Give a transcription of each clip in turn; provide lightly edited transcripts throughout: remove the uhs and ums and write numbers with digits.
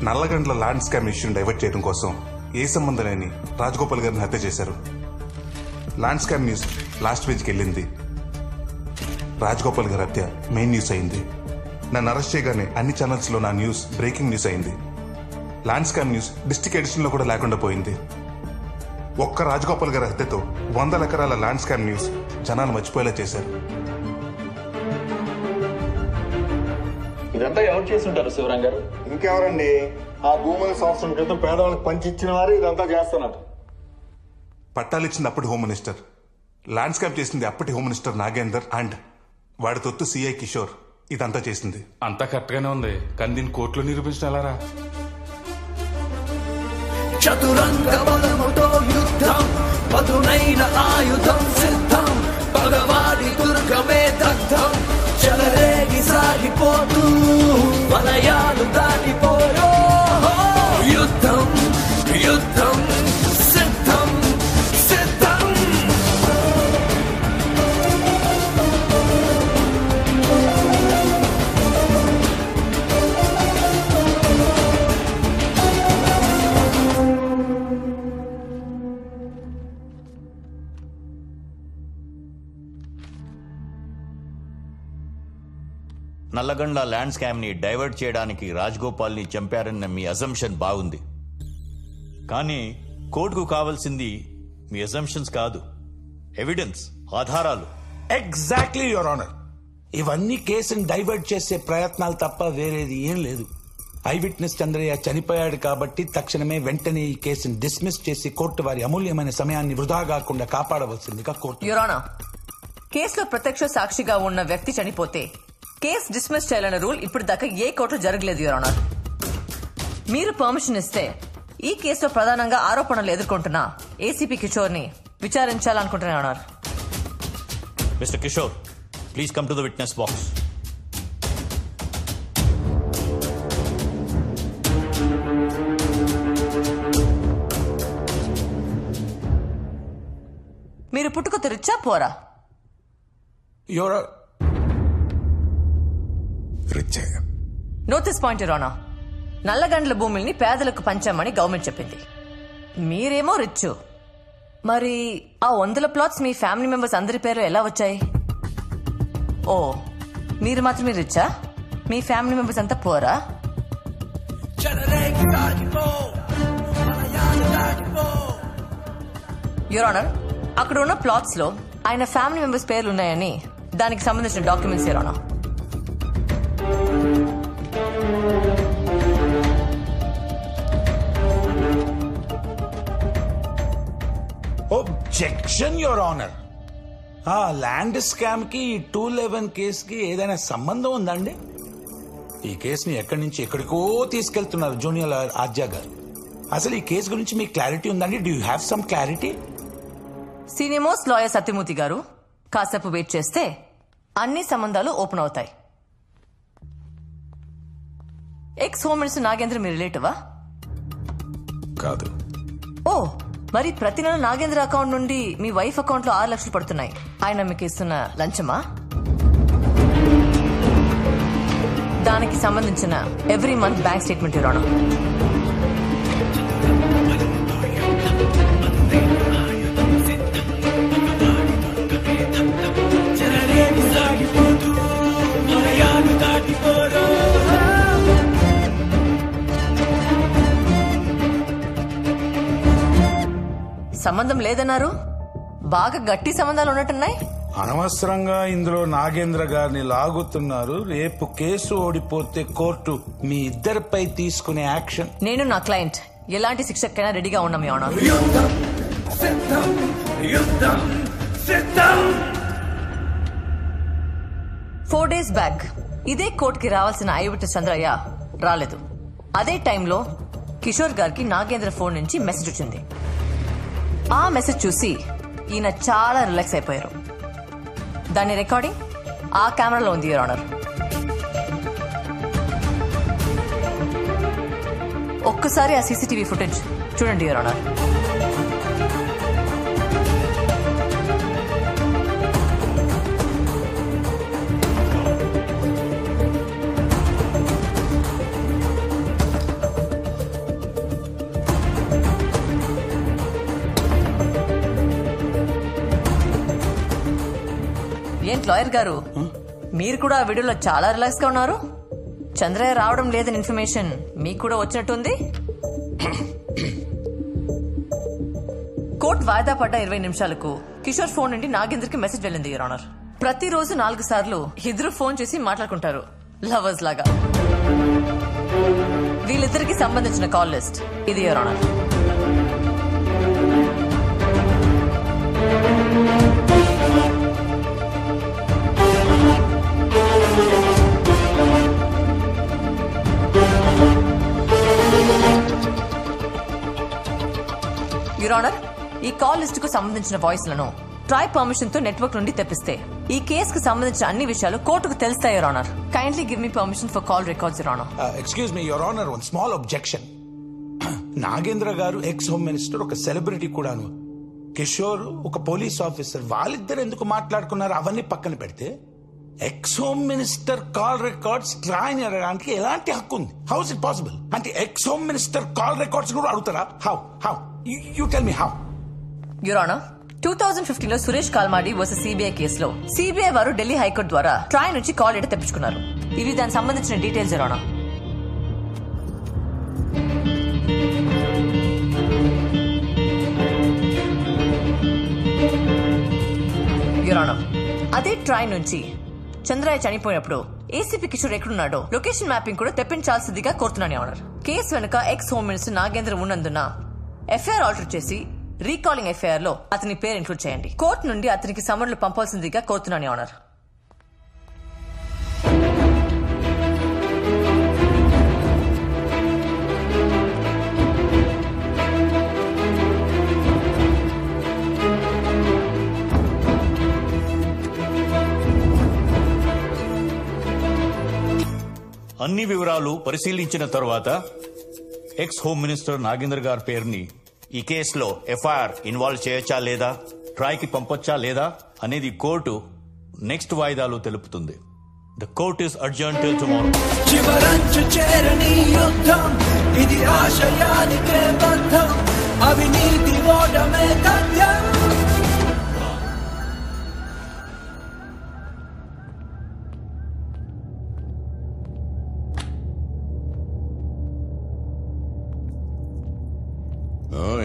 Nallagandla land scam ఇష్యూని divert చేయడం కోసం ఏ సంబంధం లేని రాజగోపాల్ గారిని హత్య చేశారు. ల్యాండ్ స్కామ్ న్యూస్ లాస్ట్ పేజ్కి వెళ్ళింది. రాజగోపాల్ గారి హత్య మెయిన్ న్యూస్ అయింది. నన్ను అరెస్ట్ చేయగానే అన్ని ఛానల్స్ లో నా న్యూస్ బ్రేకింగ్ న్యూస్ అయింది. Land scam news district edition లో కూడా లేకుండా పోయింది. ఒక్క రాజగోపాల్ గారి హత్యతో 100 ఎకరాల ల్యాండ్ స్కామ్ న్యూస్ జనాలు మర్చిపోయేలా చేశారు. ఇదంతా ఎవరు చేస్తుంటారు శివరాం గారు? ఇంకెవరండి, ఆ భూముల సంవత్సరం క్రితం పేదవాళ్ళకి పంచిచ్చిన వారు ఇదంతా చేస్తున్నారు. పట్టాలిచ్చింది అప్పటి హోమ్ మినిస్టర్, ల్యాండ్ స్కామ్ చేసింది అప్పటి హోమ్ మినిస్టర్ నాగేందర్ అండ్ వాడి తొత్తు సిఐ కిషోర్. ఇదంతా చేసింది. అంతా కరెక్ట్ గానే ఉంది, కానీ దీన్ని కోర్టులో నిరూపించాలరా? చతురంగ బలముతో యుద్ధం, పదునైన ఆయుధం సిద్ధం, పగవాడి దుర్గమే దగ్ధం, చెలరేగి సాగిపోతూ వలయాలు దాటిపోయో యుద్ధం యుద్ధం సిద్ధం సిద్ధం. నల్లగండ్ల ల్యాండ్ స్కామ్ ని డైవర్ట్ చేయడానికి రాజగోపాల్ని చంపారన్న మీ అజంప్షన్ బాగుంది, కానీ కోర్టుకు కావాల్సింది మీ అజంప్షన్స్ కాదు, ఎవిడెన్స్, ఆధారాలు. Exactly your honour. ఇవన్నీ కేసుని డైవర్ట్ చేసే ప్రయత్నాలు తప్ప వేరేది ఏం లేదు. ఐ విట్నెస్ చంద్రయ్య చనిపోయాడు కాబట్టి తక్షణమే వెంటనే ఈ కేసుని డిస్మిస్ చేసి కోర్టు వారి అమూల్యమైన సమయాన్ని వృధా కాకుండా కాపాడవలసిందిగా కోర్టు. యువర్ ఆనర్, కేసులో ప్రత్యక్ష సాక్షిగా ఉన్న వ్యక్తి చనిపోతే కేసు డిస్మిస్ చేయాలన్న రూల్ ఇప్పుడు దాకా ఏ కోర్టులో జరగలేదు యువర్ ఆనర్. మీరు పర్మిషన్ ఇస్తే ఈ కేసులో ప్రధానంగా ఆరోపణలు ఎదుర్కొంటున్న ఏసీపీ కిషోర్ ని విచారించాలనుకుంటున్నాను your honour. Mister Kishore, please come to the witness box. మీరు పుట్టుక తెరిచా పోరా? Your note this point your honour. Nallagandla భూముల్ని పేదలకు పంచామని గవర్నమెంట్ చెప్పింది. మీరేమో రిచ్. మరి ఆ 100 ప్లాట్స్ మీ ఫ్యామిలీ మెంబర్స్ అందరి పేరు ఎలా వచ్చాయి? ఓ, మీరు మాత్రమే రిచ్చా? మీ ఫ్యామిలీ మెంబర్స్ అంతా పోరా? యువర్ ఆనర్, అక్కడ ఉన్న ప్లాట్స్ లో ఆయన ఫ్యామిలీ మెంబర్స్ పేర్లు ఉన్నాయని దానికి సంబంధించిన documents your honour. objection, your honor. ఆ ల్యాండ్ స్కామ్ కి 211 కేసుకి ఏదైనా సంబంధం ఉందండి? ఈ కేసుని ఎక్కడి నుంచి ఎక్కడికో తీసుకెళ్తున్నారు జూనియర్ ఆర్జా గారు. అసలు ఈ కేసు గురించి మీకు క్లారిటీ ఉందండి? Do you have some clarity? Senior most lawyer Satyamurthy గారు కాసేపు వెయిట్ చేస్తే అన్ని సంబంధాలు ఓపెన్ అవుతాయి. ఎక్స్ హోమ్ మినిస్టర్ నాగేంద్ర మీ రిలేటివా? కాదు. ఓ, మరి ప్రతి నెల నాగేంద్ర అకౌంట్ నుండి మీ వైఫ్ అకౌంట్ లో 6 లక్షలు పడుతున్నాయి. ఆయన మీకు ఇస్తున్న లంచమా? దానికి సంబంధించిన ఎవ్రీ మంత్ బ్యాంక్ స్టేట్మెంట్ ఇవ్వడం. సంబంధం లేదన్నారు. బాగా గట్టి సంబంధాలు ఉన్నట్టున్నాయి. అనవసరంగా ఇందులో నాగేంద్ర గారిని లాగుతున్నారు. రేపు కేసు ఓడిపోతే కోర్టు మీ ఇద్దరిపై తీసుకునే యాక్షన్. నేను నా క్లయింట్ ఎలాంటి శిక్షకైనా రెడీగా ఉన్నాం మీ ఆనర్. 4 days బ్యాక్ ఇదే కోర్టుకి రావాల్సిన ఐ విట్నెస్ చంద్రయ్య రాలేదు. అదే టైంలో కిషోర్ గారికి నాగేంద్ర ఫోన్ నుంచి మెసేజ్ వచ్చింది. ఆ మెసేజ్ చూసి ఈయన చాలా రిలాక్స్ అయిపోయారు. దాని రికార్డింగ్ ఆ కెమెరాలో ఉంది యువర్ ఆనర్. ఒక్కసారి ఆ సీసీటీవీ ఫుటేజ్ చూడండి యువర్ ఆనర్. లాయర్ గారు, మీరు కూడా ఆ వీడియోలో చాలా రిలాక్స్ గా ఉన్నారు. చంద్రయ్య రావడం లేదని ఇన్ఫర్మేషన్ మీకు కూడా వచ్చినట్టుంది. కోర్టు వాయిదా పడ్డ 20 నిమిషాలకు కిషోర్ ఫోన్ నుండి నాగేంద్రకి మెసేజ్ వెళ్ళింది యువర్ ఆనర్. ప్రతిరోజు 4 సార్లు ఇద్దరు ఫోన్ చేసి మాట్లాడుకుంటారు లవర్స్ లాగా. వీళ్ళిద్దరికి సంబంధించిన కాల్ లిస్ట్ ఇది యువర్ ఆనర్. యువర్ ఆనర్, ఈ కాల్ లిస్ట్ కు సంబంధించిన వాయిస్ లను ట్రాయ్ పర్మిషన్ తో నెట్వర్క్ నుండి తెప్పిస్తే ఈ కేసు కు సంబంధించిన అన్ని విషయాలు కోర్టుకు తెలుస్తాయి your honour. Kindly give me permission for call records your honour. Excuse me your honour, one small objection. Nagendra గారు ఎక్స్ హోమ్ మినిస్టర్, ఒక సెలబ్రిటీ కూడాను. కిషోర్ ఒక పోలీస్ ఆఫీసర్. వాళ్ళిద్దరు ఎందుకు మాట్లాడుకున్నారు అవన్నీ పక్కన పెడితే ex home minister call records TRAI అడగడానికి ఎలాంటి హక్కు ఉంది? How is it possible? అంటే ex home minister call records కూడా అడుగుతారా? How you tell me how. Your honour, 2015 లో సురేష్ కాల్మాడి వర్సెస్ సిబిఐ కేసులో సిబిఐ వారు ఢిల్లీ హైకోర్టు ద్వారా ట్రాయ్ నుంచి కాల్ డేటా తెప్పించుకున్నారు. ఇవి దానికి సంబంధించిన details your honour. Your honour, అదే ట్రాయ్ నుంచి చంద్రయ్య చనిపోయినప్పుడు ఏసీపీ కిషోర్ ఎక్కడున్నాడో లొకేషన్ మ్యాపింగ్ కూడా తెప్పించాల్సిందిగా కోరుతున్నాను యువర్ ఆనర్. కేసు వెనుక ఎక్స్ హోమ్ మినిస్టర్ నాగేంద్ర ఉన్నందున ఎఫ్ఐఆర్ ఆల్టర్ చేసి రీకాలింగ్ ఎఫ్ఐఆర్ లో అతని పేరు ఇంక్లూడ్ చేయండి. కోర్టు నుండి అతనికి సమన్లు పంపాల్సిందిగా కోరుతున్నాను యువర్ ఆనర్. అన్ని వివరాలు పరిశీలించిన తర్వాత ఎక్స్ హోమ్ మినిస్టర్ నాగేంద్ర గారి పేరుని ఈ కేసులో ఎఫ్ఐఆర్ ఇన్వాల్వ్ చేయొచ్చా లేదా, ట్రాయ్కి పంపొచ్చా లేదా అనేది కోర్టు నెక్స్ట్ వాయిదాలో తెలుపుతుంది. The court is adjourned till tomorrow. చివరంచు చేరని యుద్ధం ఇది, ఆశయానికే బంధం, అవినీతి ఓటమే తథ్యం.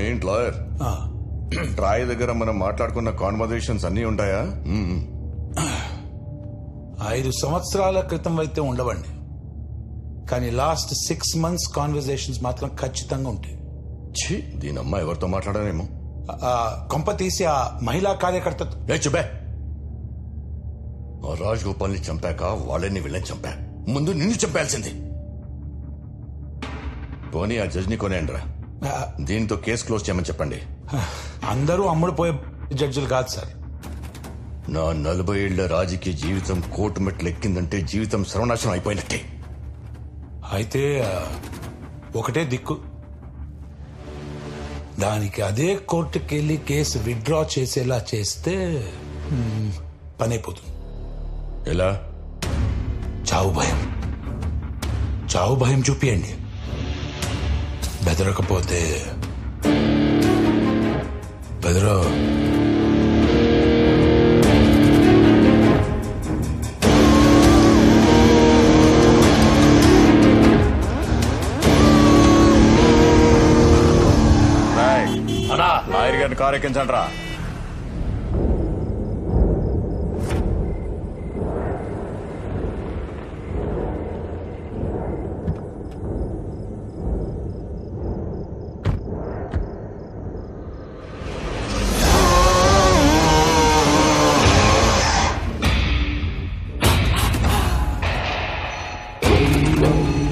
ఏంటి లాయర్, ట్రాయ్ దగ్గర మనం మాట్లాడుకున్న కాన్వర్జేషన్స్ అన్ని ఉంటాయా? 5 సంవత్సరాల క్రితం అయితే ఉండవండి, కానీ లాస్ట్ 6 months కాన్వర్జేషన్స్ మాత్రం ఖచ్చితంగా ఉంటాయి. దీని అమ్మ ఎవరితో మాట్లాడానేమో. కొంప తీసి ఆ మహిళా కార్యకర్తతో. చుబే, రాజ్ గోపాల్ని చంపాక వాళ్ళని వీళ్ళని చంపా, ముందు నిన్ను చంపాల్సింది. పోనీ ఆ జడ్జిని కొనేయండిరా, దీంతో కేసు క్లోజ్ చేయమని చెప్పండి. అందరూ అమ్ముడు పోయే జడ్జిలు కాదు సార్. నా 40 ఏళ్ల రాజకీయ జీవితం కోర్టు మెట్లు ఎక్కిందంటే జీవితం సర్వనాశనం అయిపోయినట్టే. అయితే ఒకటే దిక్కు, దానికి అదే కోర్టుకెళ్లి కేసు విత్డ్రా చేసేలా చేస్తే పని అయిపోతుంది. ఎలా? చావు భయం చూపియండి. బెదరకపోతే బెదరో. లాయర్ గారిని కారు ఎక్కించండి రా.